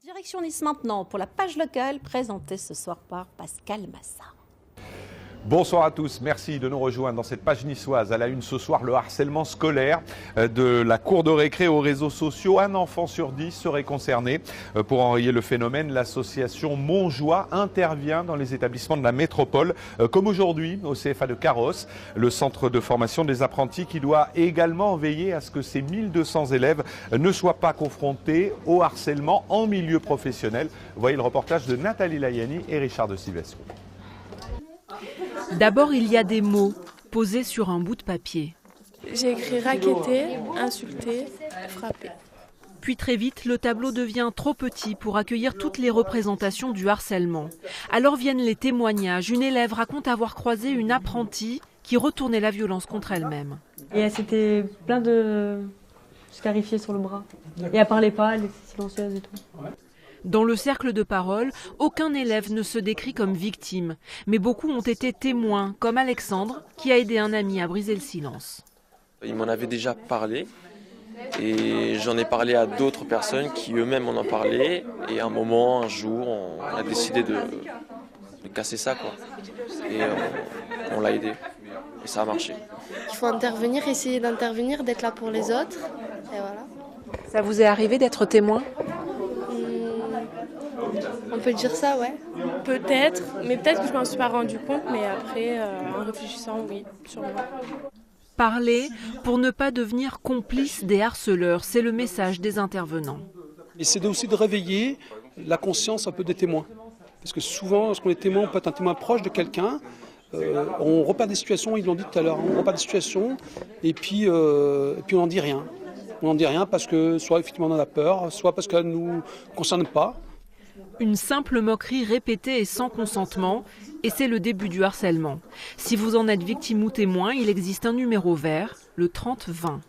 Direction Nice maintenant pour la page locale présentée ce soir par Pascal Massa. Bonsoir à tous, merci de nous rejoindre dans cette page niçoise. À la une ce soir, le harcèlement scolaire de la cour de récré aux réseaux sociaux. Un enfant sur 10 serait concerné. Pour enrayer le phénomène, l'association Montjoie intervient dans les établissements de la métropole, comme aujourd'hui au CFA de Carros, le centre de formation des apprentis qui doit également veiller à ce que ces 1200 élèves ne soient pas confrontés au harcèlement en milieu professionnel. Voyez le reportage de Nathalie Layani et Richard de Silvestro. D'abord, il y a des mots posés sur un bout de papier. J'ai écrit raqueter, insulter, frapper. Puis très vite, le tableau devient trop petit pour accueillir toutes les représentations du harcèlement. Alors viennent les témoignages. Une élève raconte avoir croisé une apprentie qui retournait la violence contre elle-même. Et elle s'était plein de scarifiés sur le bras. Et elle parlait pas, elle était silencieuse et tout. Dans le cercle de parole, aucun élève ne se décrit comme victime. Mais beaucoup ont été témoins, comme Alexandre, qui a aidé un ami à briser le silence. Il m'en avait déjà parlé et j'en ai parlé à d'autres personnes qui eux-mêmes en ont parlé. Et à un moment, un jour, on a décidé de casser ça, quoi. Et on l'a aidé. Et ça a marché. Il faut intervenir, essayer d'intervenir, d'être là pour les autres. Et voilà. Ça vous est arrivé d'être témoin ? On peut dire ça, ouais. Peut-être, mais peut-être que je ne m'en suis pas rendu compte, mais après, en réfléchissant, oui, sûrement. Parler pour ne pas devenir complice des harceleurs, c'est le message des intervenants. Et c'est aussi de réveiller la conscience un peu des témoins. Parce que souvent, lorsqu'on est témoin, on peut être un témoin proche de quelqu'un. On repère des situations, ils l'ont dit tout à l'heure, on repère des situations et puis on n'en dit rien. On n'en dit rien parce que soit effectivement on en a peur, soit parce qu'elle ne nous concerne pas. Une simple moquerie répétée et sans consentement, et c'est le début du harcèlement. Si vous en êtes victime ou témoin, il existe un numéro vert, le 30 20.